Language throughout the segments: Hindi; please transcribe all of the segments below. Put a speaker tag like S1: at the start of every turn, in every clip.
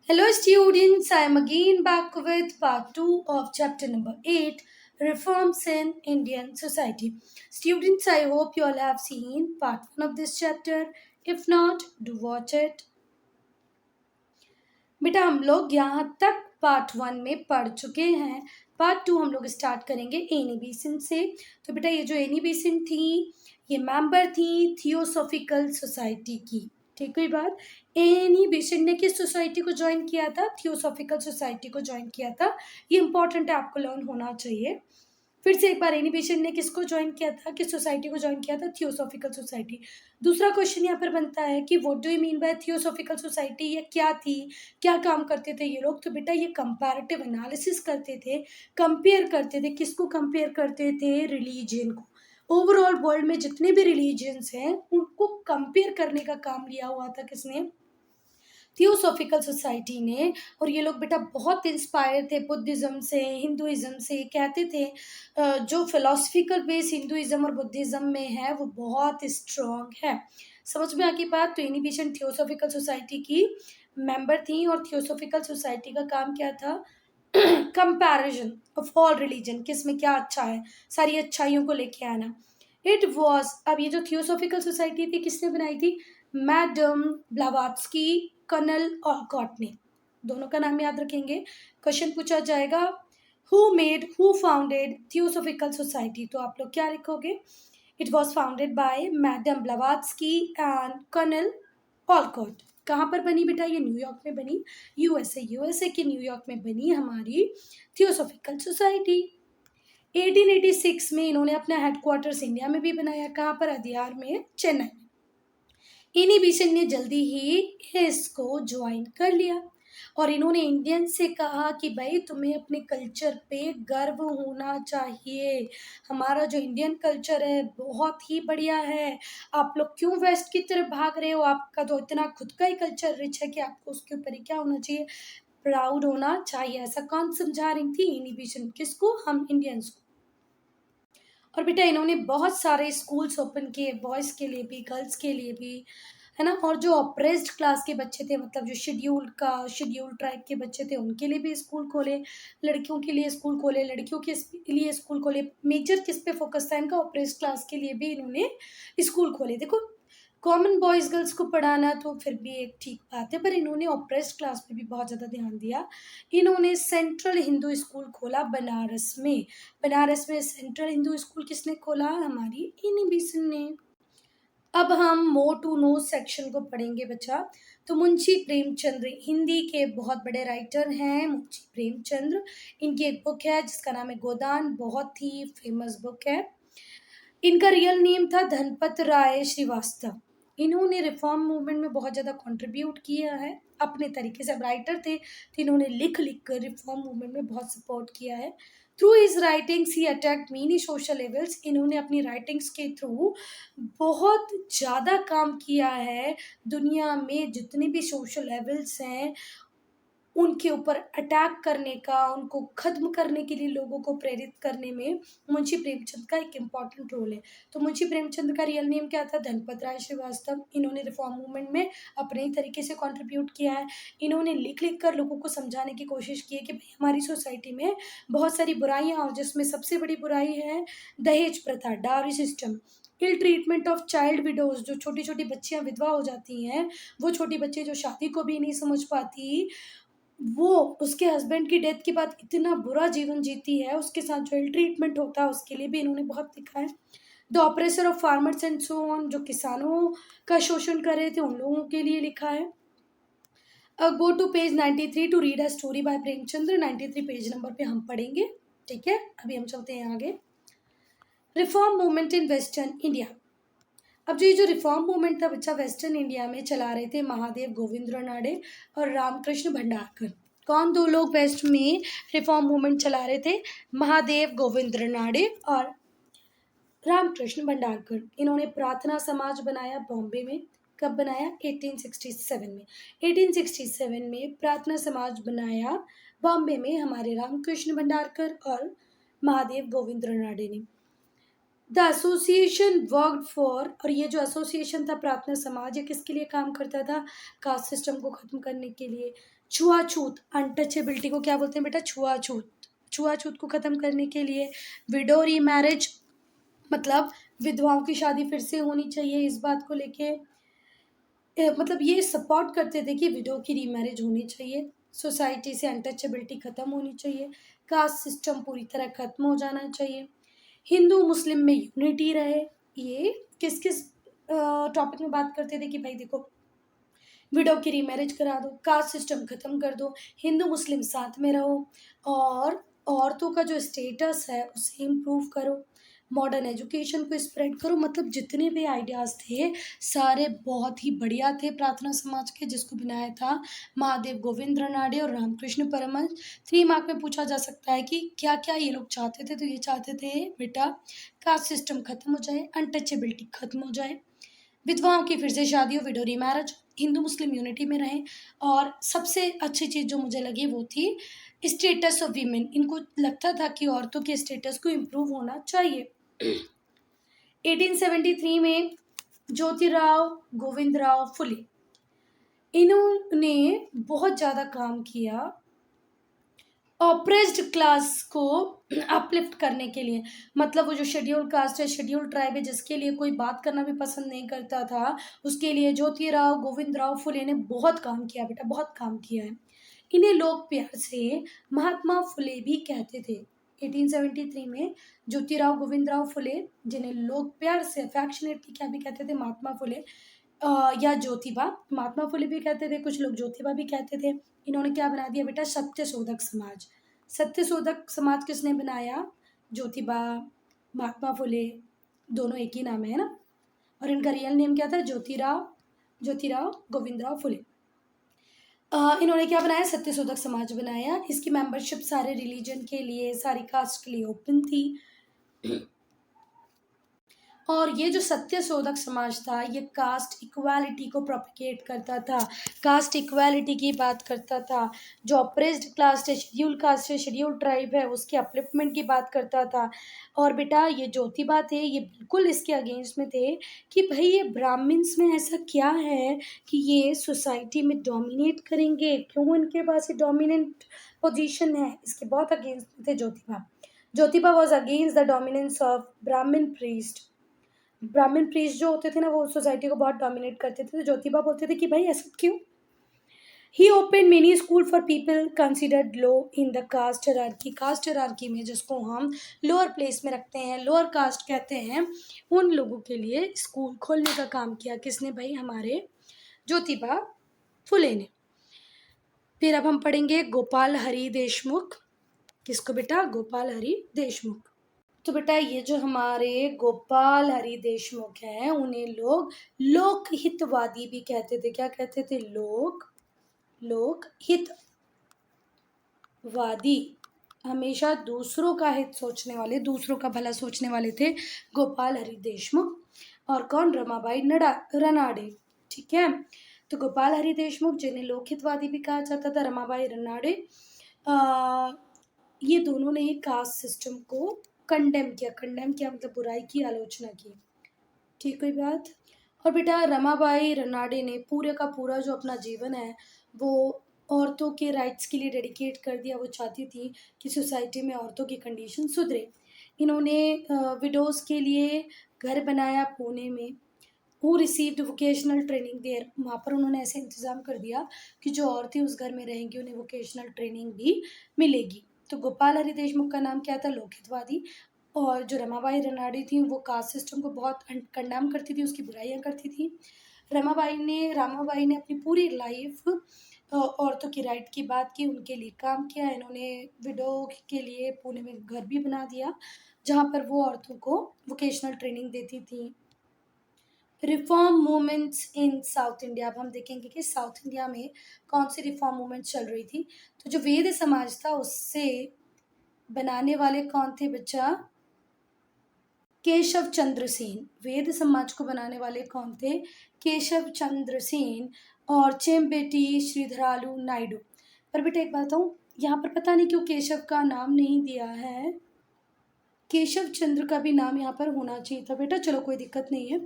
S1: Hello, students. I am again back with part 2 of chapter number 8, Reforms in Indian Society. Students, I hope you all have seen part 1 of this chapter. If not, do watch it. बेटा हम लोग यहाँ तक पार्ट 1 में पढ़ चुके हैं। पार्ट 2 हम लोग स्टार्ट करेंगे एनी बेसिन से। तो बेटा ये जो एनी बेसिन थी, ये मेंबर थी थियोसॉफिकल सोसाइटी की। ठीक हुई बात। एनी बेसिन ने किस सोसाइटी को ज्वाइन किया था? थियोसॉफिकल सोसाइटी को ज्वाइन किया था। ये इंपॉर्टेंट है, आपको लर्न होना चाहिए। फिर से एक बार, एनी बेसिन ने किसको ज्वाइन किया था, किस सोसाइटी को ज्वाइन किया था? Theosophical society. दूसरा क्वेश्चन यहाँ पर बनता है कि what do you mean by theosophical society, ये क्या थी, क्या काम करते थे ये लोग? तो बेटा ये कंपैरेटिव एनालिसिस करते थे, कंपेयर करते थे। किसको कंपेयर करते थे? रिलीजन को। ओवरऑल वर्ल्ड में जितने भी रिलीजन्स हैं उनको कंपेयर करने का काम लिया हुआ था किसने? थियोसॉफिकल सोसाइटी ने। और ये लोग बेटा बहुत इंस्पायर थे बुद्धिज़्म से, हिंदुइज्म से। कहते थे जो फिलोसफिकल बेस हिंदुइज्म और बुद्धिज़्म में है वो बहुत स्ट्रॉन्ग है। समझ में आ गई बात। तो इनिबिशन थियोसॉफिकल सोसाइटी की मेंबर थी और थियोसॉफिकल सोसाइटी का काम क्या था? कंपैरिजन ऑफ ऑल रिलीजन, किस में क्या अच्छा है, सारी अच्छाइयों को लेके आना। इट वॉज, अब ये जो थियोसॉफिकल सोसाइटी थी किसने बनाई थी? मैडम ब्लावात्स्की, कर्नल ऑलकॉट ने। दोनों का नाम याद रखेंगे, क्वेश्चन पूछा जाएगा हु फाउंडेड थियोसॉफिकल सोसाइटी। तो आप लोग क्या लिखोगे? It was founded by madam Blavatsky and colonel Olcott. कहाँ पर बनी बेटा? ये न्यूयॉर्क में बनी। यूएसए के न्यूयॉर्क में बनी हमारी थियोसॉफिकल सोसाइटी। 1886 में इन्होंने अपना हेडक्वार्टर्स इंडिया में भी बनाया। कहाँ पर? अदियार में, चेन्नई। इनिबिशन ने जल्दी ही इसको ज्वाइन कर लिया और इन्होंने इंडियन से कहा कि भाई तुम्हें अपने कल्चर पे गर्व होना चाहिए। हमारा जो इंडियन कल्चर है बहुत ही बढ़िया है। आप लोग क्यों वेस्ट की तरफ भाग रहे हो? आपका तो इतना खुद का ही कल्चर रिच है कि आपको उसके ऊपर ही क्या होना चाहिए? प्राउड होना चाहिए। ऐसा कौन समझा रही थी? इनिबिशन। किसको? हम इंडियंस को। और बेटा इन्होंने बहुत सारे स्कूल्स ओपन किए, बॉयज़ के लिए भी, गर्ल्स के लिए भी, है ना। और जो ऑप्रेस्ड क्लास के बच्चे थे, मतलब जो शेड्यूल ट्राइब के बच्चे थे, उनके लिए भी स्कूल खोले। लड़कियों के लिए स्कूल खोले, लड़कियों के लिए स्कूल खोले। मेजर किस पे फोकस था इनका? ऑप्रेस्ड क्लास के लिए भी इन्होंने स्कूल खोले। देखो, कॉमन बॉयज़ गर्ल्स को पढ़ाना तो फिर भी एक ठीक बात है, पर इन्होंने ऑप्रेस्ड क्लास पे भी बहुत ज़्यादा ध्यान दिया। इन्होंने सेंट्रल हिंदू स्कूल खोला बनारस में। बनारस में सेंट्रल हिंदू स्कूल किसने खोला? हमारी इनिबिशन ने। अब हम मोर टू नो सेक्शन को पढ़ेंगे बच्चा। तो मुंशी प्रेमचंद्र हिंदी के बहुत बड़े राइटर हैं, मुंशी प्रेमचंद्र। इनकी एक बुक है जिसका नाम है गोदान, बहुत ही फेमस बुक है। इनका रियल नेम था धनपत राय श्रीवास्तव। इन्होंने रिफॉर्म मूवमेंट में बहुत ज़्यादा कंट्रीब्यूट किया है अपने तरीके से। अब राइटर थे तो इन्होंने लिख लिख कर रिफॉर्म मूवमेंट में बहुत सपोर्ट किया है। थ्रू हिज राइटिंग्स ही अटैक्ड मेनी सोशल एविल्स। इन्होंने अपनी राइटिंग्स के थ्रू बहुत ज़्यादा काम किया है। दुनिया में जितने भी सोशल एविल्स हैं उनके ऊपर अटैक करने का, उनको ख़त्म करने के लिए लोगों को प्रेरित करने में मुंशी प्रेमचंद का एक इम्पॉर्टेंट रोल है। तो मुंशी प्रेमचंद का रियल नेम क्या था? धनपत राय श्रीवास्तव। इन्होंने रिफॉर्म मूवमेंट में अपने ही तरीके से कंट्रीब्यूट किया है। इन्होंने लिख लिख कर लोगों को समझाने की कोशिश की है कि भाई हमारी सोसाइटी में बहुत सारी बुराइयाँ, और जिसमें सबसे बड़ी बुराई है दहेज प्रथा, dowry system, ill treatment of child widows. जो छोटी छोटी बच्चियाँ विधवा हो जाती हैं, वो छोटी बच्ची जो शादी को भी नहीं समझ पाती, वो उसके हस्बैंड की डेथ के बाद इतना बुरा जीवन जीती है, उसके साथ जो इल ट्रीटमेंट होता है उसके लिए भी इन्होंने बहुत लिखा है। The oppressor of farmers and so on, जो किसानों का शोषण कर रहे थे उन लोगों के लिए लिखा है। Go to page 93 to read a story by Premchandra. 93 page number पे हम पढ़ेंगे। ठीक है, अभी हम चलते हैं आगे। Reform movement in western India. अब जो ये जो रिफॉर्म मूवमेंट था बच्चा, वेस्टर्न इंडिया में चला रहे थे महादेव गोविंद रानडे और रामकृष्ण भंडारकर। कौन दो लोग वेस्ट में रिफॉर्म मूवमेंट चला रहे थे? महादेव गोविंद रानडे और रामकृष्ण भंडारकर। इन्होंने प्रार्थना समाज बनाया बॉम्बे में। कब बनाया? 1867 में। 1867 में प्रार्थना समाज बनाया बॉम्बे में हमारे रामकृष्ण भंडारकर और महादेव गोविंद रानडे ने। द एसोसिएशन वर्कड फॉर, और ये जो एसोसिएशन था प्रार्थना समाज, ये किसके लिए काम करता था? कास्ट सिस्टम को खत्म करने के लिए। छुआछूत, अनटचेबिलिटी को क्या बोलते हैं बेटा? छुआछूत। छुआछूत को खत्म करने के लिए। विडो रीमैरिज, मतलब विधवाओं की शादी फिर से होनी चाहिए, इस बात को लेके मतलब ये सपोर्ट करते थे कि विडो की रीमैरिज होनी चाहिए। सोसाइटी से अनटचेबिलिटी खत्म होनी चाहिए। कास्ट सिस्टम पूरी तरह खत्म हो जाना चाहिए। हिंदू मुस्लिम में यूनिटी रहे। ये किस किस टॉपिक में बात करते थे कि भाई देखो, विडो की रीमैरिज करा दो, कास्ट सिस्टम खत्म कर दो, हिंदू मुस्लिम साथ में रहो, और औरतों का जो स्टेटस है उसे इम्प्रूव करो, मॉडर्न एजुकेशन को स्प्रेड करो। मतलब जितने भी आइडियाज़ थे सारे बहुत ही बढ़िया थे प्रार्थना समाज के, जिसको बनाया था महादेव गोविंद रनाडे और रामकृष्ण परमहंस। 3 मार्क में पूछा जा सकता है कि क्या क्या ये लोग चाहते थे। तो ये चाहते थे बेटा, कास्ट सिस्टम खत्म हो जाए, अनटचेबिलिटी खत्म हो जाए, विधवाओं की फिर से शादी हो, window remarriage, Hindu Muslim unity में रहें, और सबसे अच्छी चीज़ जो मुझे लगी वो थी स्टेटस ऑफ वीमेन। इनको लगता था कि औरतों के स्टेटस को इम्प्रूव होना चाहिए। 1873 में ज्योतिराव गोविंदराव फुले, इन्होंने बहुत ज़्यादा काम किया ऑप्रेस्ड क्लास को अपलिफ्ट करने के लिए। मतलब वो जो शेड्यूल कास्ट है, शेड्यूल ट्राइब है, जिसके लिए कोई बात करना भी पसंद नहीं करता था, उसके लिए ज्योतिराव गोविंदराव फुले ने बहुत काम किया बेटा, बहुत काम किया है। इन्हें लोग प्यार से महात्मा फुले भी कहते थे। 1873 में ज्योतिराव गोविंदराव फुले, जिन्हें लोग प्यार से अफेक्शनेटली क्या भी कहते थे? महात्मा फुले, या ज्योतिबा। महात्मा फुले भी कहते थे, कुछ लोग ज्योतिबा भी कहते थे। इन्होंने क्या बना दिया बेटा? सत्यशोधक समाज। सत्यशोधक समाज किसने बनाया? ज्योतिबा, महात्मा फुले, दोनों एक ही नाम है ना। और इनका रियल नेम क्या था? ज्योतिराव गोविंदराव फुले। इन्होंने क्या बनाया? सत्यशोधक समाज बनाया। इसकी मेंबरशिप सारे रिलीजन के लिए, सारी कास्ट के लिए ओपन थी। और ये जो सत्यशोधक समाज था, ये कास्ट इक्वालिटी को प्रोपिगेट करता था, कास्ट इक्वालिटी की बात करता था। जो ऑप्रेस्ड कास्ट है, शेड्यूल कास्ट है, शेड्यूल ट्राइब है, उसके अपलिफ्टमेंट की बात करता था। और बेटा ये ज्योतिबा थे, ये बिल्कुल इसके अगेंस्ट में थे कि भाई ये ब्राह्मण्स में ऐसा क्या है कि ये सोसाइटी में डोमिनेट करेंगे, क्यों इनके पास ये डोमिनेंट पोजीशन है, इसके बहुत अगेंस्ट में थे Jyotiba. Jyotiba was against the dominance of ब्राह्मण प्रीस्ट। ब्राह्मण प्रीस्ट जो होते थे ना, वो सोसाइटी को बहुत डोमिनेट करते थे। तो ज्योतिबा बोलते थे कि भाई ऐसा क्यों। He open many school for people considered low in the caste hierarchy. Caste hierarchy में जिसको हम लोअर प्लेस में रखते हैं, लोअर कास्ट कहते हैं, उन लोगों के लिए स्कूल खोलने का काम किया। किसने भाई? हमारे ज्योतिबा फुले ने। फिर अब हम पढ़ेंगे गोपाल हरि देशमुख। किसको बेटा? गोपाल हरि देशमुख। तो बेटा ये जो हमारे गोपाल हरि देशमुख हैं, उन्हें लोग लोकहितवादी भी कहते थे। क्या कहते थे? लोकहितवादी। हमेशा दूसरों का हित सोचने वाले, दूसरों का भला सोचने वाले थे गोपाल हरि देशमुख। और कौन? रमाबाई रनाडे। ठीक है। तो गोपाल हरि देशमुख, जिन्हें लोकहितवादी भी कहा जाता था, रमाबाई रनाडे, ये दोनों ने कास्ट सिस्टम को कंडेम किया मतलब बुराई की, आलोचना की। ठीक हुई बात। और बेटा रमाबाई रनाडे ने पूरे का पूरा जो अपना जीवन है वो औरतों के राइट्स के लिए डेडिकेट कर दिया। वो चाहती थी कि सोसाइटी में औरतों की कंडीशन सुधरे। इन्होंने विडोज़ के लिए घर बनाया पुणे में। Who received vocational training there. वहाँ पर उन्होंने ऐसे इंतज़ाम कर दिया कि जो औरतें उस घर में रहेंगी उन्हें वोकेशनल ट्रेनिंग भी मिलेगी। तो गोपाल हरि देशमुख का नाम क्या था? लोकहितवादी। और जो रमाबाई रनाडे थी वो कास्ट सिस्टम को बहुत कंडेम करती थी, उसकी बुराइयां करती थी। रामाबाई ने अपनी पूरी लाइफ औरतों की राइट की बात की, उनके लिए काम किया। इन्होंने विडो के लिए पुणे में घर भी बना दिया जहाँ पर वो औरतों को वोकेशनल ट्रेनिंग देती थी। रिफॉर्म मूवमेंट्स इन साउथ इंडिया। अब हम देखेंगे कि साउथ इंडिया में कौन सी रिफॉर्म मूवमेंट चल रही थी। तो जो वेद समाज था उससे बनाने वाले कौन थे बच्चा? केशव चंद्र सेन। वेद समाज को बनाने वाले कौन थे? केशव चंद्र सेन और चेम्बेटी श्रीधरालू नायडू। पर बेटा एक बात बताऊँ, यहाँ पर पता नहीं क्यों केशव का नाम नहीं दिया है। केशव चंद्र का भी नाम यहाँ पर होना चाहिए था बेटा, चलो कोई दिक्कत नहीं है।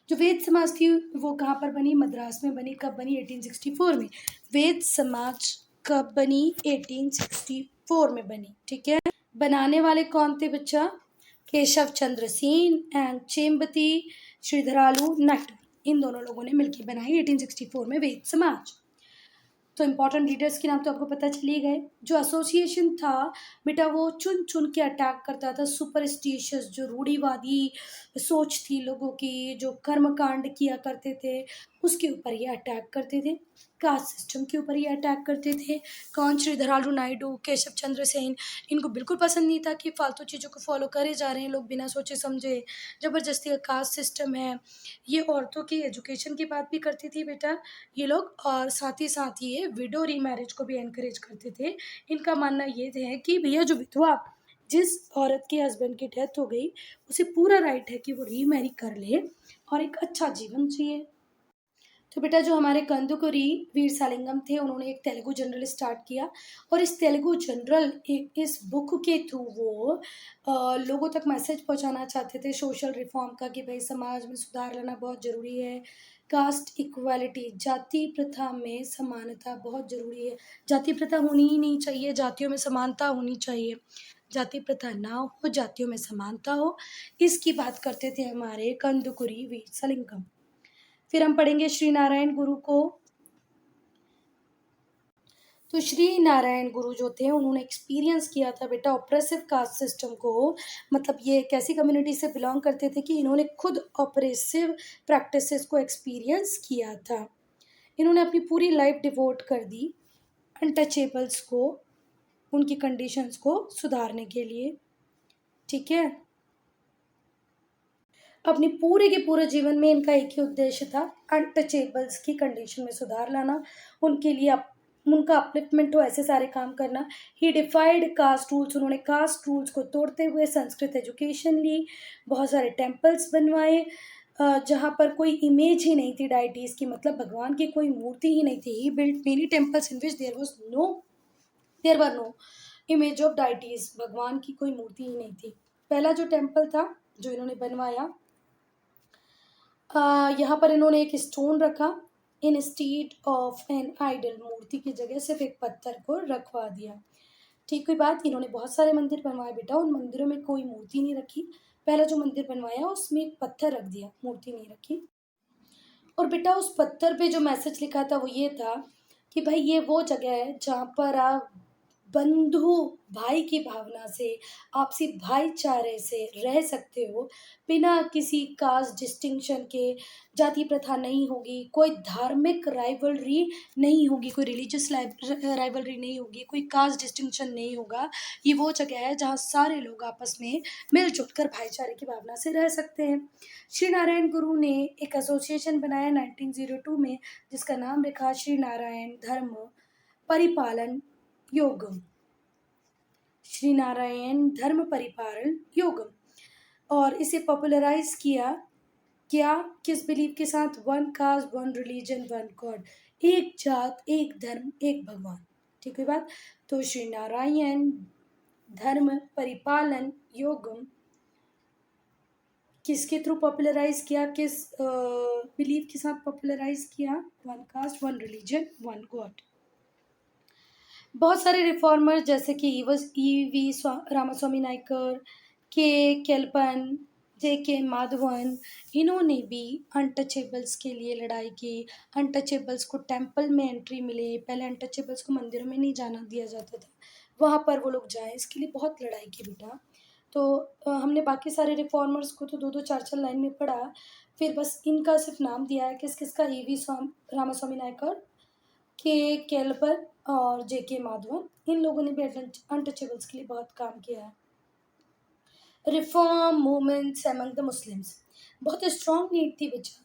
S1: जो वेद समाज थी वो कहाँ पर बनी? मद्रास में बनी। कब बनी? 1864 में। वेद समाज कब बनी? 1864 में बनी, ठीक है। बनाने वाले कौन थे बच्चा? केशव चंद्र सेन एंड चेम्बती श्रीधरालू नट, इन दोनों लोगों ने मिलकर बनाई 1864 में वेद समाज। तो इम्पॉर्टेंट लीडर्स के नाम तो आपको पता चल ही गए। जो एसोसिएशन था बेटा वो चुन चुन के अटैक करता था सुपरस्टिशियस, जो रूढ़िवादी सोच थी लोगों की, जो कर्मकांड किया करते थे उसके ऊपर ये अटैक करते थे। कास्ट सिस्टम के ऊपर ये अटैक करते थे। कौन? श्रीधरालू नायडू, केशव चंद्र सेन। इनको बिल्कुल पसंद नहीं था कि फालतू चीज़ों को फॉलो करे जा रहे हैं लोग बिना सोचे समझे। ज़बरदस्ती का कास्ट सिस्टम है। ये औरतों की एजुकेशन की बात भी करती थी बेटा ये लोग, और साथ ही ये विडो रीमैरिज को भी एनकरेज करते थे। इनका मानना ये है कि भैया जो विधवा, जिस औरत के हस्बैंड की डेथ हो गई, उसे पूरा राइट है कि वो रीमैरी कर ले और एक अच्छा जीवन जिए। तो बेटा जो हमारे कंदुकुरी वीर सालिंगम थे, उन्होंने एक तेलुगु जनरल स्टार्ट किया, और इस तेलुगु जनरल इस बुक के थ्रू वो लोगों तक मैसेज पहुंचाना चाहते थे सोशल रिफॉर्म का, कि भाई समाज में सुधार लाना बहुत ज़रूरी है। कास्ट इक्वालिटी, जाति प्रथा में समानता बहुत ज़रूरी है। जाति प्रथा होनी ही नहीं चाहिए, जातियों में समानता होनी चाहिए। जाति प्रथा ना हो, जातियों में समानता हो, इसकी बात करते थे हमारे कंदुकुरी वीर सालिंगम। फिर हम पढ़ेंगे श्री नारायण गुरु को। तो श्री नारायण गुरु जो थे उन्होंने एक्सपीरियंस किया था बेटा ऑपरेसिव कास्ट सिस्टम को। मतलब ये एक ऐसी कम्युनिटी से बिलोंग करते थे कि इन्होंने खुद ऑपरेसिव प्रैक्टिसेस को एक्सपीरियंस किया था। इन्होंने अपनी पूरी लाइफ डिवोट कर दी अनटचेबल्स को, उनकी कंडीशंस को सुधारने के लिए, ठीक है। अपनी पूरे के पूरे जीवन में इनका एक ही उद्देश्य था, अनटचेबल्स की कंडीशन में सुधार लाना, उनके लिए उनका अपलिफ्टमेंट हो, ऐसे सारे काम करना। ही डिफाइड कास्ट रूल्स, उन्होंने कास्ट रूल्स को तोड़ते हुए संस्कृत एजुकेशन ली, बहुत सारे टेम्पल्स बनवाए जहाँ पर कोई इमेज ही नहीं थी डाइटीज़ की, मतलब भगवान की कोई मूर्ति ही नहीं थी। He built many temples in which there were no image of deities, भगवान की कोई मूर्ति ही नहीं थी। पहला जो टेम्पल था जो इन्होंने बनवाया, यहाँ पर इन्होंने एक स्टोन रखा, इन स्टीड ऑफ एन आइडल, मूर्ति की जगह सिर्फ एक पत्थर को रखवा दिया। ठीक हुई बात। इन्होंने बहुत सारे मंदिर बनवाए बेटा, उन मंदिरों में कोई मूर्ति नहीं रखी। पहला जो मंदिर बनवाया उसमें एक पत्थर रख दिया, मूर्ति नहीं रखी। और बेटा उस पत्थर पे जो मैसेज लिखा था वो ये था कि भाई ये वो जगह है जहाँ पर आप बंधु भाई की भावना से, आपसी भाईचारे से रह सकते हो, बिना किसी कास्ट डिस्टिंक्शन के। जाति प्रथा नहीं होगी, कोई धार्मिक राइवलरी नहीं होगी, कोई रिलीजियस राइवलरी नहीं होगी, कोई कास्ट डिस्टिंक्शन नहीं होगा। ये वो जगह है जहाँ सारे लोग आपस में मिलजुल कर भाईचारे की भावना से रह सकते हैं। श्री नारायण गुरु ने एक एसोसिएशन बनाया 1902 में, जिसका नाम रखा श्री नारायण धर्म परिपालन योगम, श्री नारायण धर्म परिपालन योगम। और इसे पॉपुलराइज किया क्या? किस बिलीफ के साथ? One cast one religion one God, एक जात एक धर्म एक भगवान। ठीक है बात। तो श्री नारायण धर्म परिपालन योगम किसके थ्रू पॉपुलराइज किया, किस बिलीफ के साथ पॉपुलराइज किया? One cast one religion one God. बहुत सारे रिफॉर्मर जैसे कि ईवी रामास्वामी नायकर, के केलपन, जे.के. माधवन, इन्होंने भी अनटचेबल्स के लिए लड़ाई की। अनटचेबल्स को टेम्पल में एंट्री मिले, पहले अनटचेबल्स को मंदिरों में नहीं जाना दिया जाता था, वहाँ पर वो लोग जाएं, इसके लिए बहुत लड़ाई की बेटा। तो हमने बाकी सारे रिफॉर्मर्स को तो 2-2 4-4 लाइन में पढ़ा, फिर बस इनका सिर्फ नाम दिया है, किस किसका? ईवी रामास्वामी नायकर, के केलपर और जे.के. माधवन, इन लोगों ने भी अनटचेबल्स के लिए बहुत काम किया है। Reform movements among the Muslims, बहुत स्ट्रॉन्ग नीड थी बच्चा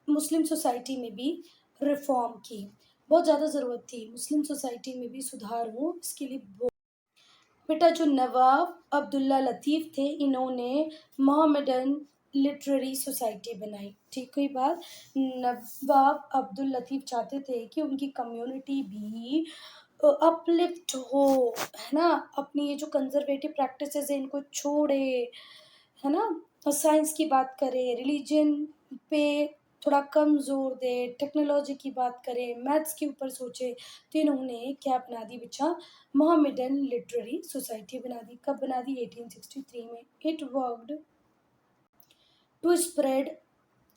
S1: मुस्लिम सोसाइटी में भी रिफॉर्म की, बहुत ज़्यादा ज़रूरत थी मुस्लिम सोसाइटी में भी सुधार हो, इसके लिए बेटा जो नवाब अब्दुल्ला लतीफ़ थे, इन्होंने मोहम्मदन लिटरेरी सोसाइटी बनाई। ठीक हुई बात। नवाब अब्दुल लतीफ़ चाहते थे कि उनकी कम्युनिटी भी अपलिफ्ट हो, है ना? अपनी ये जो कंज़र्वेटिव प्रैक्टिसेज़ हैं इनको छोड़े, है ना? और साइंस की बात करें, रिलीजन पे थोड़ा कम ज़ोर दे, टेक्नोलॉजी की बात करें, मैथ्स के ऊपर सोचे, तो इन्होंने क्या बना दी बच्चा? मोहम्मडन लिटरेरी सोसाइटी बना दी। कब बना दी? 1863 में। It worked to spread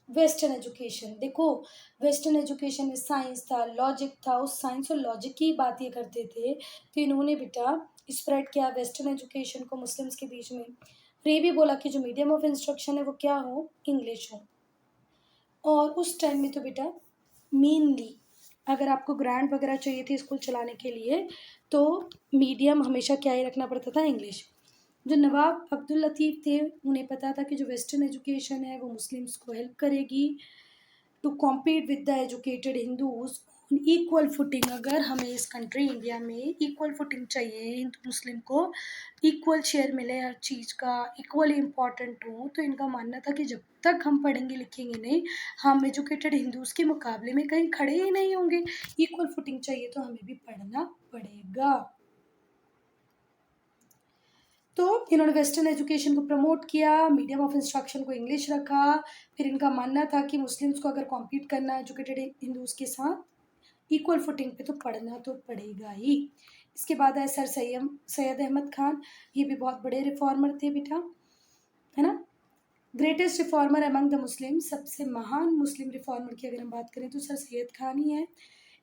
S1: western education. देखो, वेस्टर्न एजुकेशन में साइंस था, लॉजिक था, उस साइंस और लॉजिक की बात ये करते थे, तो इन्होंने बेटा स्प्रेड किया वेस्टर्न एजुकेशन को मुस्लिम्स के बीच में। और ये भी बोला कि जो मीडियम ऑफ इंस्ट्रक्शन है वो क्या हो? इंग्लिश हो। और उस टाइम में तो बेटा मेनली अगर आपको ग्रांट वगैरह चाहिए थी स्कूल चलाने के लिए, तो मीडियम हमेशा क्या ही रखना पड़ता था? इंग्लिश। जो नवाब अब्दुल लतीफ़ थे, उन्हें पता था कि जो वेस्टर्न एजुकेशन है वो मुस्लिम्स को हेल्प करेगी to compete with the educated Hindus on equal footing. अगर हमें इस कंट्री इंडिया में इक्वल फुटिंग चाहिए, हिंदू मुस्लिम को इक्वल शेयर मिले हर चीज़ का, इक्वली इम्पॉर्टेंट हो, तो इनका मानना था कि जब तक हम पढ़ेंगे लिखेंगे नहीं, हम एजुकेटेड हिंदूज के मुकाबले में कहीं खड़े ही नहीं होंगे। इक्वल फुटिंग चाहिए तो हमें भी पढ़ना पड़ेगा। तो इन्होंने वेस्टर्न एजुकेशन को प्रमोट किया, मीडियम ऑफ इंस्ट्रक्शन को इंग्लिश रखा। फिर इनका मानना था कि मुस्लिम्स को अगर कॉम्पीट करना है एजुकेटेड हिंदूज़ के साथ इक्वल फुटिंग पे, तो पढ़ना तो पड़ेगा ही। इसके बाद है सर सैयद अहमद खान। ये भी बहुत बड़े रिफॉर्मर थे बेटा, है ना? Greatest reformer among the Muslim, सबसे महान मुस्लिम रिफॉर्मर की अगर हम बात करें तो सर सैयद खान ही है।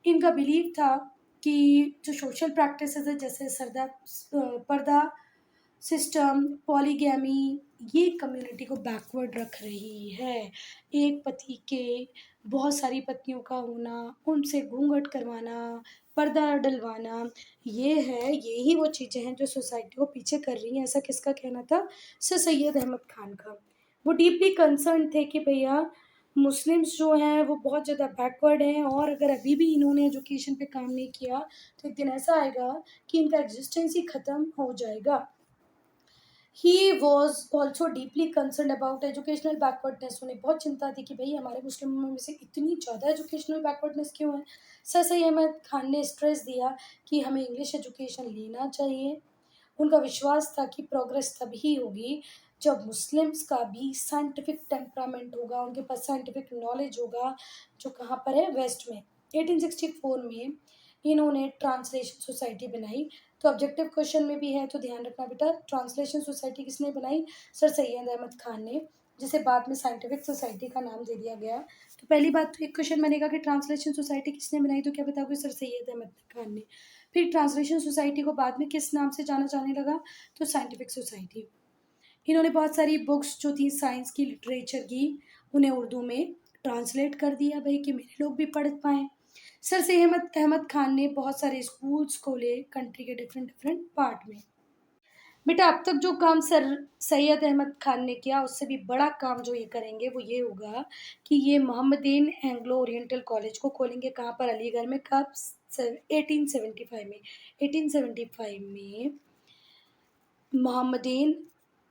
S1: इनका बिलीव था कि जो सोशल प्रैक्टिसेस है जैसे पर्दा सिस्टम, पॉलीगैमी, ये कम्युनिटी को बैकवर्ड रख रही है। एक पति के बहुत सारी पत्नियों का होना, उनसे घूंघट करवाना, पर्दा डलवाना, यही वो चीज़ें हैं जो सोसाइटी को पीछे कर रही हैं। ऐसा किसका कहना था? सर सैयद अहमद खान का। वो डीपली कंसर्न थे कि भैया मुस्लिम्स जो हैं वो बहुत ज़्यादा बैकवर्ड हैं, और अगर अभी भी इन्होंने एजुकेशन पे काम नहीं किया तो एक दिन ऐसा आएगा कि इनका एग्जिस्टेंस ही ख़त्म हो जाएगा। He was also deeply concern about educational backwardness. उन्हें बहुत चिंता थी कि भाई हमारे मुस्लिमों में से इतनी ज़्यादा एजुकेशनल बैकवर्डनेस क्यों है। सर सैयद अहमद खान ने स्ट्रेस दिया कि हमें इंग्लिश एजुकेशन लेना चाहिए। उनका विश्वास था कि प्रोग्रेस तभी होगी जब मुस्लिम्स का भी साइंटिफिक टेम्परामेंट होगा, उनके पास साइंटिफिक नॉलेज होगा, जो कहाँ पर है? वेस्ट में। 1864 में इन्होंने ट्रांसलेशन सोसाइटी बनाई। तो ऑब्जेक्टिव क्वेश्चन में भी है तो ध्यान रखना बेटा, ट्रांसलेशन सोसाइटी किसने बनाई? सर सैयद अहमद खान ने, जिसे बाद में साइंटिफिक सोसाइटी का नाम दे दिया गया। तो पहली बात तो एक क्वेश्चन बनेगा कि ट्रांसलेशन सोसाइटी किसने बनाई, तो क्या बताओगे? सर सैयद अहमद खान ने। फिर ट्रांसलेशन सोसाइटी को बाद में किस नाम से जाना जाने लगा? तो साइंटिफिक सोसाइटी। इन्होंने बहुत सारी बुक्स जो थी साइंस की, लिटरेचर की, उन्हें उर्दू में ट्रांसलेट कर दिया भाई कि मेरे लोग भी पढ़ पाएँ। सर सैयद अहमद खान ने बहुत सारे स्कूल्स खोले कंट्री के डिफरेंट डिफरेंट पार्ट में। बेटा अब तक जो काम सर सैयद अहमद खान ने किया उससे भी बड़ा काम जो ये करेंगे वो ये होगा कि ये मोहम्मदीन एंग्लो ओरिएंटल कॉलेज को खोलेंगे। कहाँ पर? अलीगढ़ में। कब? 1875 में। 1875 में मोहम्मदीन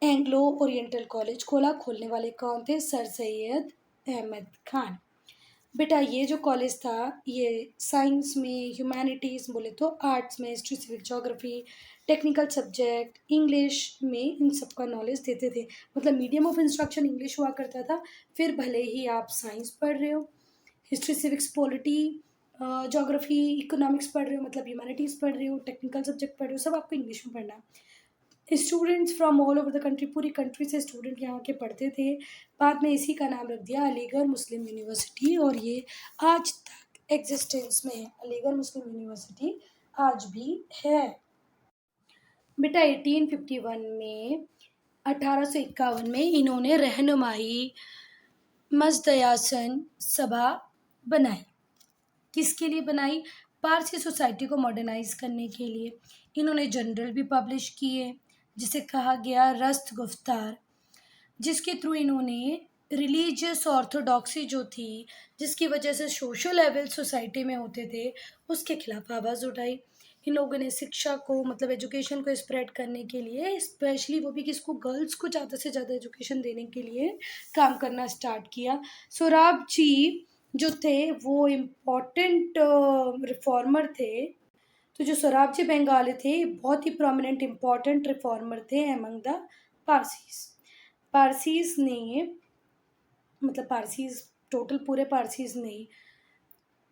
S1: एंग्लो ओरिएंटल कॉलेज खोला। खोलने वाले कौन थे? सर सैयद अहमद खान। बेटा ये जो कॉलेज था ये साइंस में, ह्यूमैनिटीज़ बोले तो आर्ट्स में, history civic geography, technical subject, English में, इन सब का नॉलेज देते थे। मतलब मीडियम ऑफ इंस्ट्रक्शन इंग्लिश हुआ करता था। फिर भले ही आप साइंस पढ़ रहे हो, history civics polity, geography, economics पढ़ रहे हो, मतलब ह्यूमैनिटीज़ पढ़ रहे हो, टेक्निकल सब्जेक्ट पढ़ रहे हो, सब आपको इंग्लिश में पढ़ना है। Students from all over the country, पूरी कंट्री से स्टूडेंट यहाँ के पढ़ते थे। बाद में इसी का नाम रख दिया अलीगढ़ मुस्लिम यूनिवर्सिटी, और ये आज तक एग्जिस्टेंस में है। अलीगढ़ मुस्लिम यूनिवर्सिटी आज भी है। बेटा 1851 में, 1851 में इन्होंने रहनुमाई मजदयासन सभा बनाई। किसके लिए बनाई? पारसी सोसाइटी को मॉडर्नाइज करने के लिए। इन्होंने जर्नल भी पब्लिश किए जिसे कहा गया रस्त गुफ्तार, जिसके थ्रू इन्होंने रिलीजियस ऑर्थोडॉक्सी जो थी, जिसकी वजह से सोशल लेवल सोसाइटी में होते थे, उसके खिलाफ आवाज़ उठाई। इन लोगों ने शिक्षा को, मतलब एजुकेशन को स्प्रेड करने के लिए, स्पेशली वो भी किसको? गर्ल्स को ज़्यादा से ज़्यादा एजुकेशन देने के लिए काम करना स्टार्ट किया। सोराब जी जो थे वो इम्पॉर्टेंट रिफॉर्मर थे, तो जो सोराबजी बेंगाली थे बहुत ही प्रोमिनेंट इम्पॉर्टेंट रिफॉर्मर थे एमंग द पारसीज। पारसीज ने, मतलब पारसीज टोटल पूरे पारसीज नहीं,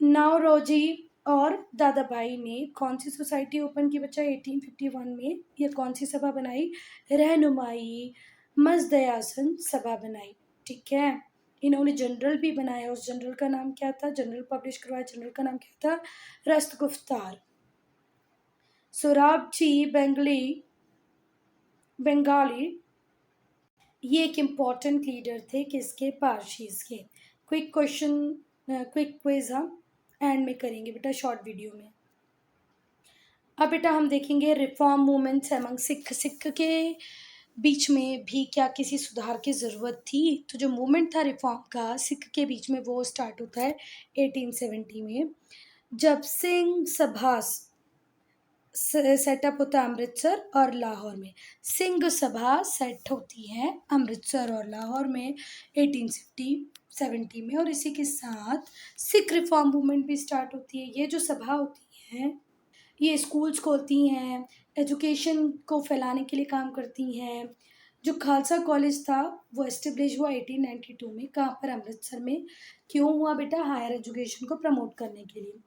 S1: नौरोजी और दादा भाई ने कौन सी सोसाइटी ओपन की बच्चा 1851 में? या कौन सी सभा बनाई? रहनुमाई मजदयासन सभा बनाई। ठीक है, इन्होंने जनरल भी बनाया, उस जनरल का नाम क्या था? जनरल पब्लिश करवाया, जनरल का नाम क्या था? रस्त गुफ्तार। सोराबजी बंगाली ये एक इम्पॉर्टेंट लीडर थे किसके? पारसीज के। क्विक क्वेश्चन, क्विक क्विज हम एंड में करेंगे बेटा शॉर्ट वीडियो में। अब बेटा हम देखेंगे reform movements among Sikh. Sikh के बीच में भी क्या किसी सुधार की ज़रूरत थी? तो जो मूवमेंट था रिफॉर्म का सिख के बीच में वो स्टार्ट होता है 1870 में, जब सिंह सभा सेटअप होता है अमृतसर और लाहौर में। सिंह सभा सेट होती है अमृतसर और लाहौर में 1870 में, और इसी के साथ सिख रिफॉर्म मूवमेंट भी स्टार्ट होती है। ये जो सभा होती है ये स्कूल्स खोलती हैं, एजुकेशन को फैलाने के लिए काम करती हैं। जो खालसा कॉलेज था वो एस्टेब्लिश हुआ 1892 में। कहाँ पर? अमृतसर में। क्यों हुआ बेटा? हायर एजुकेशन को प्रमोट करने के लिए।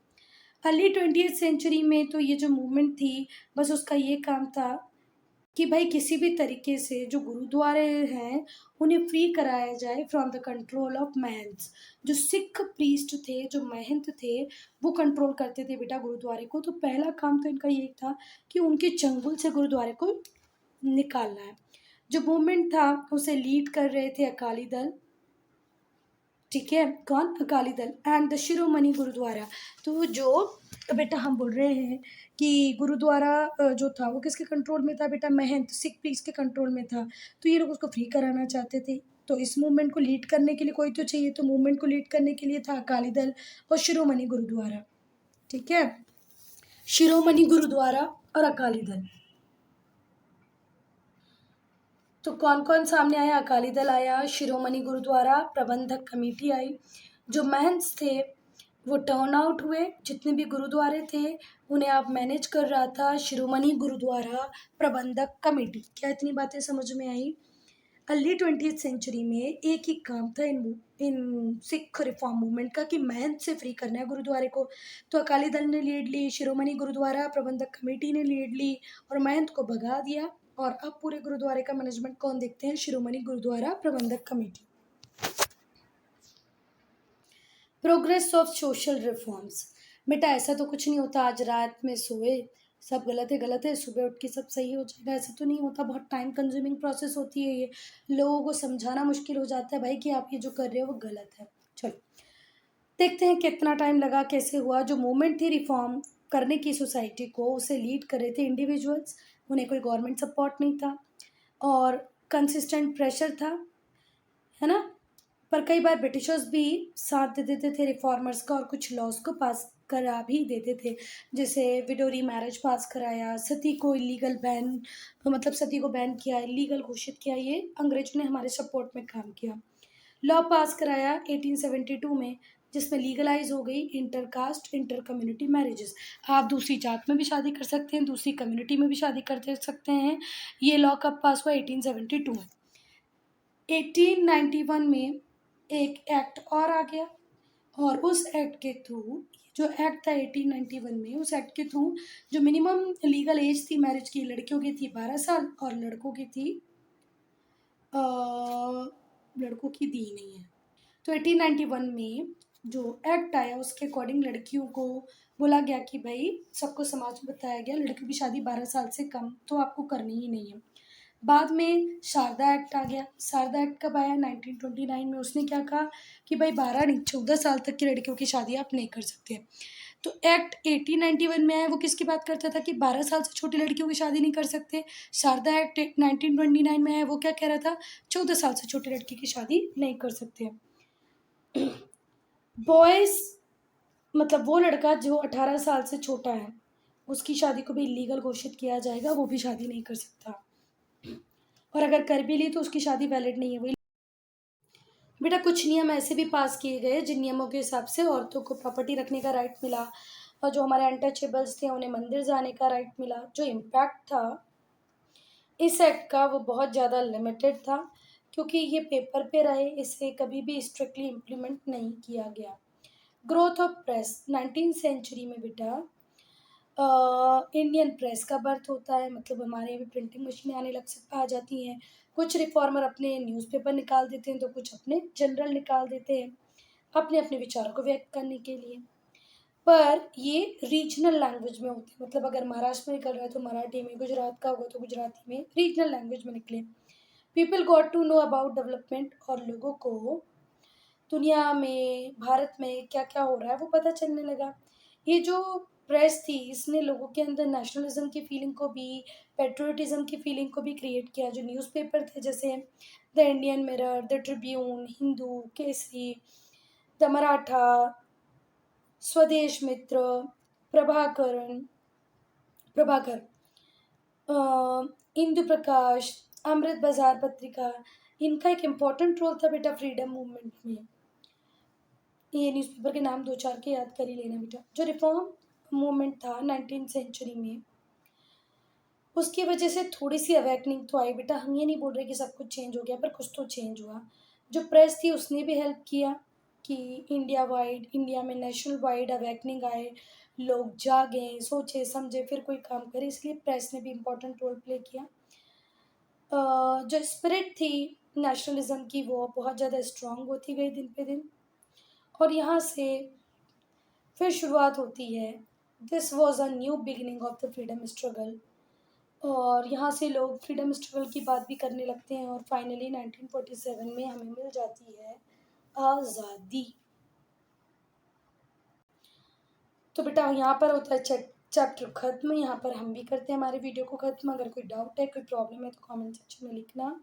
S1: अर्ली 20th सेंचुरी में तो ये जो मूवमेंट थी बस उसका ये काम था कि भाई किसी भी तरीके से जो गुरुद्वारे हैं उन्हें फ्री कराया जाए from the control of mahants. जो सिख प्रीस्ट थे, जो महंत थे, वो कंट्रोल करते थे बेटा गुरुद्वारे को। तो पहला काम तो इनका ये था कि उनके चंगुल से गुरुद्वारे को निकालना है। जो मूवमेंट था उसे लीड कर रहे थे अकाली दल। ठीक है, कौन? अकाली दल एंड द शिरोमणि गुरुद्वारा। तो जो बेटा हम बोल रहे हैं कि गुरुद्वारा जो था वो किसके कंट्रोल में था बेटा? महंत सिख पीस के कंट्रोल में था। तो ये लोग उसको फ्री कराना चाहते थे। तो इस मूवमेंट को लीड करने के लिए कोई तो चाहिए, तो मूवमेंट को लीड करने के लिए था अकाली दल और शिरोमणि गुरुद्वारा। ठीक है, शिरोमणि गुरुद्वारा और अकाली दल। तो कौन कौन सामने आया? अकाली दल आया, शिरोमणि गुरुद्वारा प्रबंधक कमेटी आई। जो महंत थे वो टर्न आउट हुए, जितने भी गुरुद्वारे थे उन्हें आप मैनेज कर रहा था शिरोमणि गुरुद्वारा प्रबंधक कमेटी। क्या इतनी बातें समझ में आई? अर्ली 20th सेंचुरी में एक ही काम था इन सिख रिफॉर्म मूवमेंट का कि महंत से फ्री करना है गुरुद्वारे को। तो अकाली दल ने लीड ली, शिरोमणि गुरुद्वारा प्रबंधक कमेटी ने लीड ली और महंत को भगा दिया। और अब पूरे गुरुद्वारे का मैनेजमेंट कौन देखते हैं? शिरोमणि गुरुद्वारा प्रबंधक committee. Progress of social reforms. बेटा ऐसा तो कुछ नहीं होता आज रात में सोए सब गलत है सुबह उठ के सब सही हो जाएगा, ऐसा तो नहीं होता। बहुत टाइम कंज्यूमिंग प्रोसेस होती है ये, लोगों को समझाना मुश्किल हो जाता है भाई कि आप ये जो कर रहे हो वो गलत है। चलो देखते हैं कितना टाइम लगा, कैसे हुआ। जो मूवमेंट थी रिफॉर्म करने की सोसाइटी को, उसे लीड कर रहे थे इंडिविजुअल्स। उन्हें कोई गवर्नमेंट सपोर्ट नहीं था और कंसिस्टेंट प्रेशर था, है ना। पर कई बार ब्रिटिशर्स भी साथ दे देते थे रिफॉर्मर्स का और कुछ लॉज को पास करा भी देते थे। जैसे विडोरी मैरिज पास कराया, सती को इलीगल बैन, मतलब सती को बैन किया, इलीगल घोषित किया। ये अंग्रेजों ने हमारे सपोर्ट में काम किया। लॉ पास कराया 1872 में, जिसमें लीगलाइज हो गई inter caste inter community marriages. आप दूसरी जात में भी शादी कर सकते हैं, दूसरी कम्युनिटी में भी शादी कर सकते हैं। ये लॉ कब पास हुआ? 1872 में। 1891 में एक एक्ट और आ गया और उस एक्ट के थ्रू, जो एक्ट था 1891 में, उस एक्ट के थ्रू जो मिनिमम लीगल एज थी मैरिज की, लड़कियों की थी 12 साल और लड़कों की थी लड़कों की दी नहीं है। तो 1891 में जो एक्ट आया उसके अकॉर्डिंग लड़कियों को बोला गया कि भाई सबको समाज में बताया गया लड़कियों की शादी 12 साल से कम तो आपको करनी ही नहीं है। बाद में शारदा एक्ट आ गया। शारदा एक्ट कब आया? 1929 में। उसने क्या कहा कि भाई 12 नहीं 14 साल तक की लड़कियों की शादी आप नहीं कर सकते। तो एक्ट 1891 में आया, वो किसकी बात करता था कि 12 साल से छोटी लड़कियों की शादी नहीं कर सकते। शारदा एक्ट 1929 में आया, वो क्या कह रहा था? 14 साल से छोटी लड़की की शादी नहीं कर सकते। बॉयज़ मतलब वो लड़का जो 18 साल से छोटा है उसकी शादी को भी इलीगल घोषित किया जाएगा, वो भी शादी नहीं कर सकता। और अगर कर भी ली तो उसकी शादी वैलिड नहीं है। वही बेटा कुछ नियम ऐसे भी पास किए गए जिन नियमों के हिसाब से औरतों को प्रॉपर्टी रखने का राइट मिला, और जो हमारे अनटचेबल्स थे उन्हें मंदिर जाने का राइट मिला। जो इम्पैक्ट था इस एक्ट का वो बहुत ज़्यादा लिमिटेड था, क्योंकि ये पेपर पे रहे, इसे कभी भी स्ट्रिक्टली इम्प्लीमेंट नहीं किया गया। Growth of press 19th century में बेटा इंडियन प्रेस का बर्थ होता है, मतलब हमारे यहाँ भी प्रिंटिंग मशीनें आने लग आ जाती हैं। कुछ रिफॉर्मर अपने न्यूज़पेपर निकाल देते हैं तो कुछ अपने जनरल निकाल देते हैं अपने अपने विचारों को व्यक्त करने के लिए। पर ये रीजनल लैंग्वेज में होते हैं, मतलब अगर महाराष्ट्र में निकल रहा है तो मराठी में, गुजरात का होगा तो गुजराती में, रीजनल लैंग्वेज में निकले। People got to know about development, और लोगों को दुनिया में, भारत में क्या क्या हो रहा है वो पता चलने लगा। ये जो प्रेस थी इसने लोगों के अंदर नेशनलिज्म की फीलिंग को भी, पेट्रियटिज्म की फीलिंग को भी क्रिएट किया। जो न्यूज़पेपर थे जैसे the Indian mirror, the Tribune, Hindu, Kesari, the Maratha, स्वदेश मित्र, प्रभाकरण प्रभाकर, अ, इंदु प्रकाश, अमृत बाजार पत्रिका, इनका एक इम्पॉर्टेंट रोल था बेटा फ्रीडम मूवमेंट में। ये न्यूज़पेपर के नाम दो चार के याद कर ही लेना बेटा। जो रिफॉर्म मूवमेंट था 19th सेंचुरी में, उसकी वजह से थोड़ी सी अवेकनिंग तो आई बेटा। हम ये नहीं बोल रहे कि सब कुछ चेंज हो गया, पर कुछ तो चेंज हुआ। जो प्रेस थी उसने भी हेल्प किया कि इंडिया में नेशनल वाइड अवेकनिंग आए, लोग जागें, सोचे समझे फिर कोई काम करे, इसलिए प्रेस ने भी इम्पोर्टेंट रोल प्ले किया। जो स्पिरिट थी नेशनलिज्म की वो बहुत ज़्यादा स्ट्रांग होती गई दिन पे दिन, और यहाँ से फिर शुरुआत होती है। This was a new beginning of the freedom struggle, और यहाँ से लोग फ्रीडम स्ट्रगल की बात भी करने लगते हैं, और फाइनली 1947 में हमें मिल जाती है आज़ादी। तो बेटा यहाँ पर होता है चैप्टर खत्म। यहाँ पर हम भी करते हैं हमारे वीडियो को खत्म। अगर कोई डाउट है, कोई प्रॉब्लम है तो कमेंट सेक्शन में लिखना।